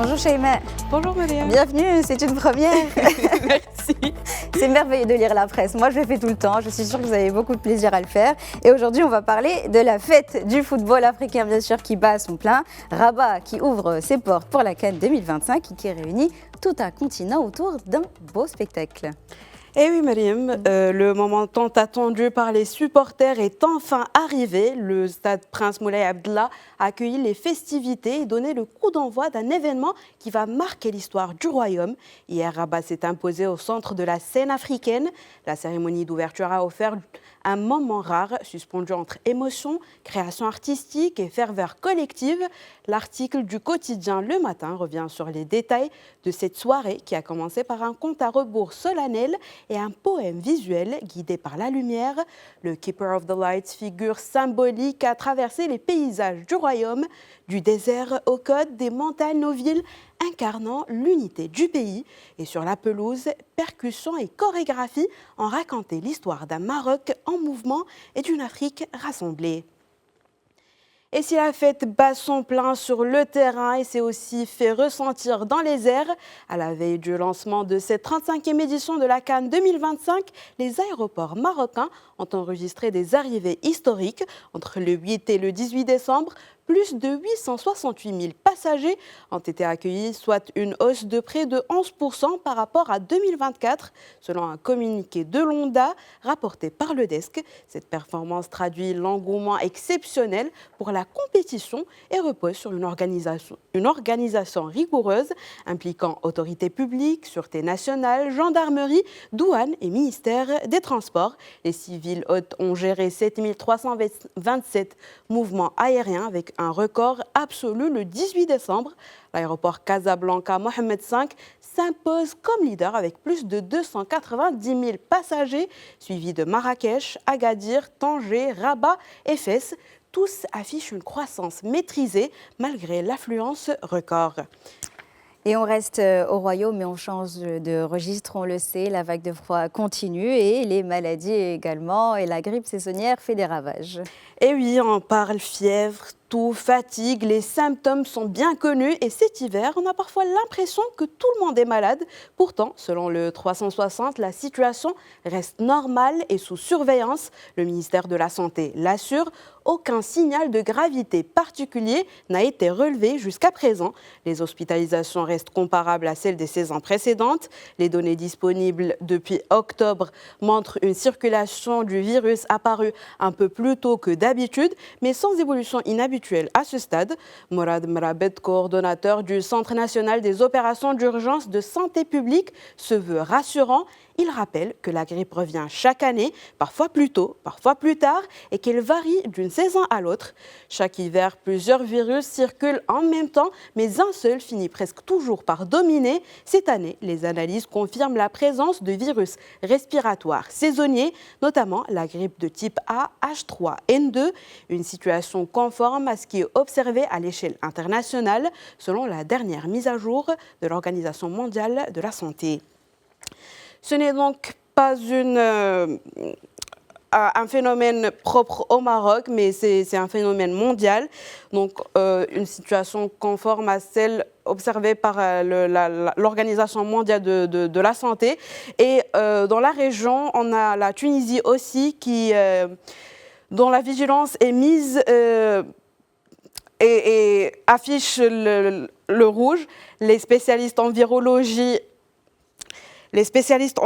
Bonjour Shaima. Bonjour Mariam. Bienvenue, c'est une première. Merci. C'est merveilleux de lire la presse. Moi, je le fais tout le temps. Je suis sûre que vous avez beaucoup de plaisir à le faire. Et aujourd'hui, on va parler de la fête du football africain, bien sûr, qui bat à son plein. Rabat qui ouvre ses portes pour la CAN 2025 et qui réunit tout un continent autour d'un beau spectacle. Eh oui Mariam, le moment tant attendu par les supporters est enfin arrivé. Le stade Prince Moulay Abdallah a accueilli les festivités et donné le coup d'envoi d'un événement qui va marquer l'histoire du royaume. Hier, Rabat s'est imposé au centre de la scène africaine. La cérémonie d'ouverture a offert un moment rare, suspendu entre émotion, création artistique et ferveur collective. L'article du quotidien Le Matin revient sur les détails de cette soirée qui a commencé par un compte à rebours solennel et un poème visuel guidé par la lumière. Le Keeper of the Lights, figure symbolique, a traversé les paysages du royaume, du désert aux côtes, des montagnes aux villes, incarnant l'unité du pays. Et sur la pelouse, percussions et chorégraphie ont raconté l'histoire d'un Maroc en mouvement et d'une Afrique rassemblée. Et si la fête bat son plein sur le terrain et s'est aussi fait ressentir dans les airs, à la veille du lancement de cette 35e édition de la CAN 2025, les aéroports marocains ont enregistré des arrivées historiques entre le 8 et le 18 décembre. Plus de 868 000 passagers ont été accueillis, soit une hausse de près de 11% par rapport à 2024, selon un communiqué de l'ONDA rapporté par le desk. Cette performance traduit l'engouement exceptionnel pour la compétition et repose sur une organisation rigoureuse impliquant autorités publiques, sûreté nationale, gendarmerie, douane et ministère des Transports. Les civils hôtes ont géré 7 327 mouvements aériens avec un record absolu le 18 décembre. L'aéroport Casablanca-Mohamed V s'impose comme leader avec plus de 290 000 passagers, suivis de Marrakech, Agadir, Tanger, Rabat et Fès. Tous affichent une croissance maîtrisée malgré l'affluence record. Et on reste au Royaume, mais on change de registre, on le sait, la vague de froid continue et les maladies également, et la grippe saisonnière fait des ravages. Et oui, on parle fièvre, toux, fatigue, les symptômes sont bien connus et cet hiver, on a parfois l'impression que tout le monde est malade. Pourtant, selon le 360, la situation reste normale et sous surveillance. Le ministère de la Santé l'assure, aucun signal de gravité particulier n'a été relevé jusqu'à présent. Les hospitalisations restent comparables à celles des saisons précédentes. Les données disponibles depuis octobre montrent une circulation du virus apparue un peu plus tôt que d'habitude, mais sans évolution inhabituelle à ce stade. Morad Mrabet, coordonnateur du Centre national des opérations d'urgence de santé publique, se veut rassurant. Il rappelle que la grippe revient chaque année, parfois plus tôt, parfois plus tard, et qu'elle varie d'une saison à l'autre. Chaque hiver, plusieurs virus circulent en même temps, mais un seul finit presque toujours par dominer. Cette année, les analyses confirment la présence de virus respiratoires saisonniers, notamment la grippe de type A, H3N2, une situation conforme à ce qui est observé à l'échelle internationale, selon la dernière mise à jour de l'Organisation mondiale de la santé. Ce n'est donc pas un phénomène propre au Maroc, mais c'est un phénomène mondial. Donc, une situation conforme à celle observée par l'Organisation mondiale de la santé. Et dans la région, on a la Tunisie aussi, dont la vigilance est mise et affiche le rouge. Les spécialistes en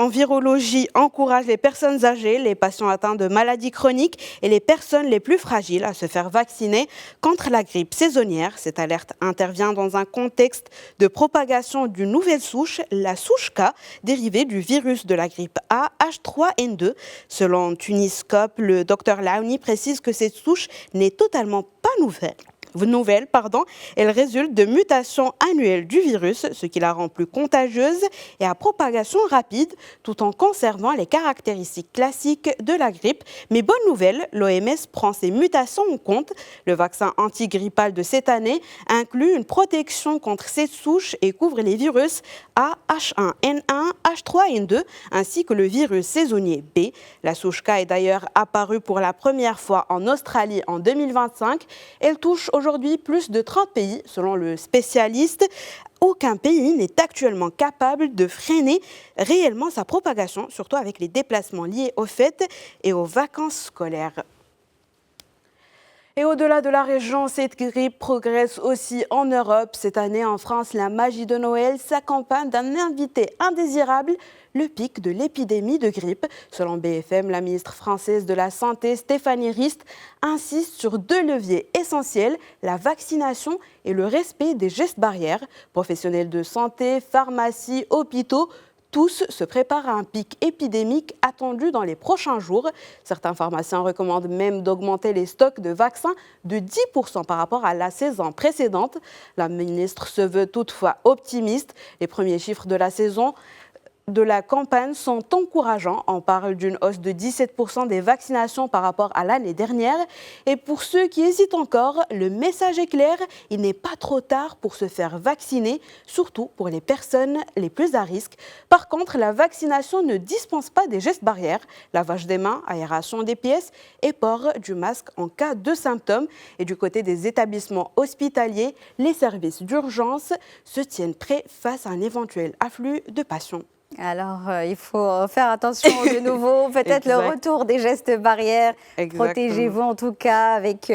virologie encouragent les personnes âgées, les patients atteints de maladies chroniques et les personnes les plus fragiles à se faire vacciner contre la grippe saisonnière. Cette alerte intervient dans un contexte de propagation d'une nouvelle souche, la souche K, dérivée du virus de la grippe A, H3N2. Selon Tuniscope, le docteur Laouni précise que cette souche n'est totalement pas nouvelle. Elle résulte de mutations annuelles du virus, ce qui la rend plus contagieuse et à propagation rapide, tout en conservant les caractéristiques classiques de la grippe. Mais bonne nouvelle, l'OMS prend ces mutations en compte. Le vaccin antigrippal de cette année inclut une protection contre cette souche et couvre les virus A, H1N1, H3N2, ainsi que le virus saisonnier B. La souche K est d'ailleurs apparue pour la première fois en Australie en 2025. Elle touche aujourd'hui plus de 30 pays, selon le spécialiste. aucun pays n'est actuellement capable de freiner réellement sa propagation, surtout avec les déplacements liés aux fêtes et aux vacances scolaires. Et au-delà de la région, cette grippe progresse aussi en Europe. Cette année, en France, la magie de Noël s'accompagne d'un invité indésirable, le pic de l'épidémie de grippe. Selon BFM, la ministre française de la Santé, Stéphanie Rist, insiste sur 2 leviers essentiels, la vaccination et le respect des gestes barrières. Professionnels de santé, pharmacies, hôpitaux, tous se préparent à un pic épidémique attendu dans les prochains jours. Certains pharmaciens recommandent même d'augmenter les stocks de vaccins de 10% par rapport à la saison précédente. La ministre se veut toutefois optimiste. Les premiers chiffres de la saison de la campagne sont encourageants. On parle d'une hausse de 17% des vaccinations par rapport à l'année dernière. Et pour ceux qui hésitent encore, le message est clair, il n'est pas trop tard pour se faire vacciner, surtout pour les personnes les plus à risque. Par contre, la vaccination ne dispense pas des gestes barrières, lavage des mains, aération des pièces et port du masque en cas de symptômes. Et du côté des établissements hospitaliers, les services d'urgence se tiennent prêts face à un éventuel afflux de patients. Alors, il faut faire attention de nouveau, peut-être le retour des gestes barrières. Exactement. Protégez-vous en tout cas avec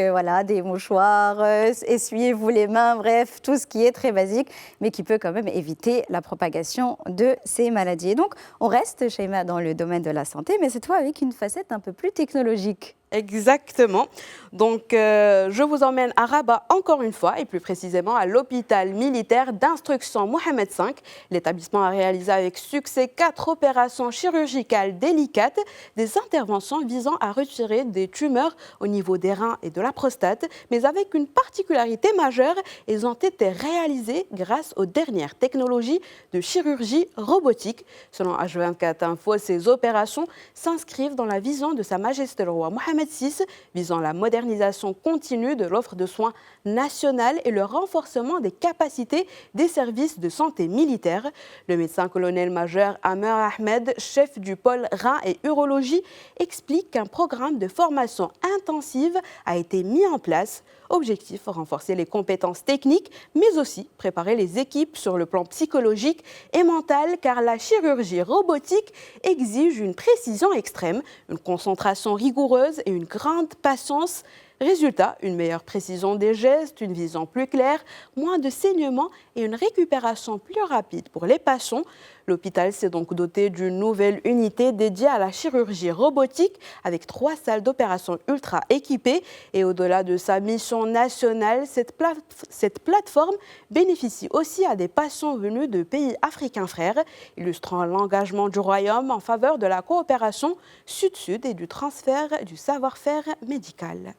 des mouchoirs, essuyez-vous les mains, bref, tout ce qui est très basique, mais qui peut quand même éviter la propagation de ces maladies. Et donc, on reste, Sheima, dans le domaine de la santé, mais cette fois avec une facette un peu plus technologique. Exactement. Donc, je vous emmène à Rabat encore une fois, et plus précisément à l'hôpital militaire d'instruction Mohamed V. L'établissement a réalisé avec succès 4 opérations chirurgicales délicates, des interventions visant à retirer des tumeurs au niveau des reins et de la prostate, mais avec une particularité majeure, elles ont été réalisées grâce aux dernières technologies de chirurgie robotique. Selon H24 Info, ces opérations s'inscrivent dans la vision de Sa Majesté le roi Mohamed VI, visant la modernisation continue de l'offre de soins nationale et le renforcement des capacités des services de santé militaire. Le médecin-colonel-major Amer Ahmed, chef du pôle reins et urologie, explique qu'un programme de formation intensive a été mis en place. Objectif, renforcer les compétences techniques, mais aussi préparer les équipes sur le plan psychologique et mental, car la chirurgie robotique exige une précision extrême, une concentration rigoureuse et une grande patience. Résultat, une meilleure précision des gestes, une vision plus claire, moins de saignements et une récupération plus rapide pour les patients. L'hôpital s'est donc doté d'une nouvelle unité dédiée à la chirurgie robotique avec 3 salles d'opération ultra équipées. Et au-delà de sa mission nationale, cette plateforme bénéficie aussi à des patients venus de pays africains frères, illustrant l'engagement du Royaume en faveur de la coopération sud-sud et du transfert du savoir-faire médical.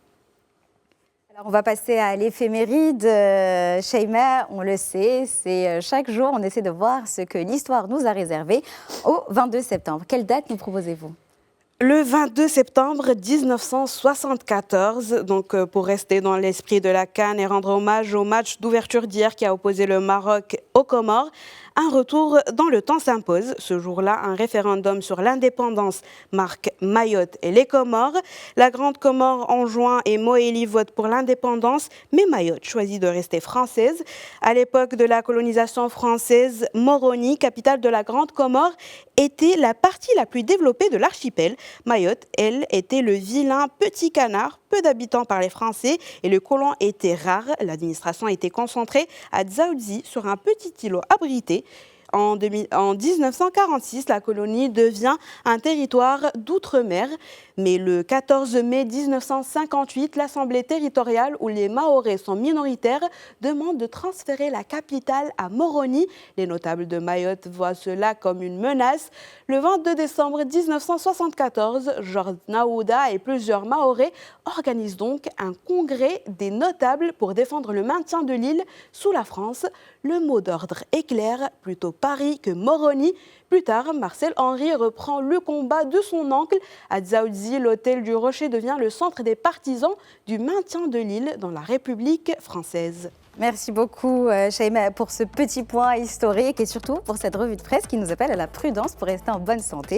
Alors on va passer à l'éphéméride. Sheima, on le sait, c'est chaque jour, on essaie de voir ce que l'histoire nous a réservé au 22 septembre. Quelle date nous proposez-vous ? Le 22 septembre 1974, donc pour rester dans l'esprit de la CAN et rendre hommage au match d'ouverture d'hier qui a opposé le Maroc aux Comores, un retour dans le temps s'impose. Ce jour-là, un référendum sur l'indépendance marque Mayotte et les Comores. La Grande Comore enjoint et Moélie vote pour l'indépendance, mais Mayotte choisit de rester française. À l'époque de la colonisation française, Moroni, capitale de la Grande Comore, était la partie la plus développée de l'archipel. Mayotte, elle, était le vilain petit canard, peu d'habitants parlaient français et le colon était rare. L'administration était concentrée à Dzaoudzi, sur un petit îlot abrité. En 1946, la colonie devient un territoire d'outre-mer. Mais le 14 mai 1958, l'Assemblée territoriale, où les Mahorais sont minoritaires, demande de transférer la capitale à Moroni. Les notables de Mayotte voient cela comme une menace. Le 22 décembre 1974, Georges Naouda et plusieurs Mahorais organisent donc un congrès des notables pour défendre le maintien de l'île sous la France. Le mot d'ordre est clair, plutôt Paris que Moroni. Plus tard, Marcel Henry reprend le combat de son oncle. À Dzaoudzi, l'hôtel du Rocher devient le centre des partisans du maintien de l'île dans la République française. Merci beaucoup, Sheima, pour ce petit point historique et surtout pour cette revue de presse qui nous appelle à la prudence pour rester en bonne santé.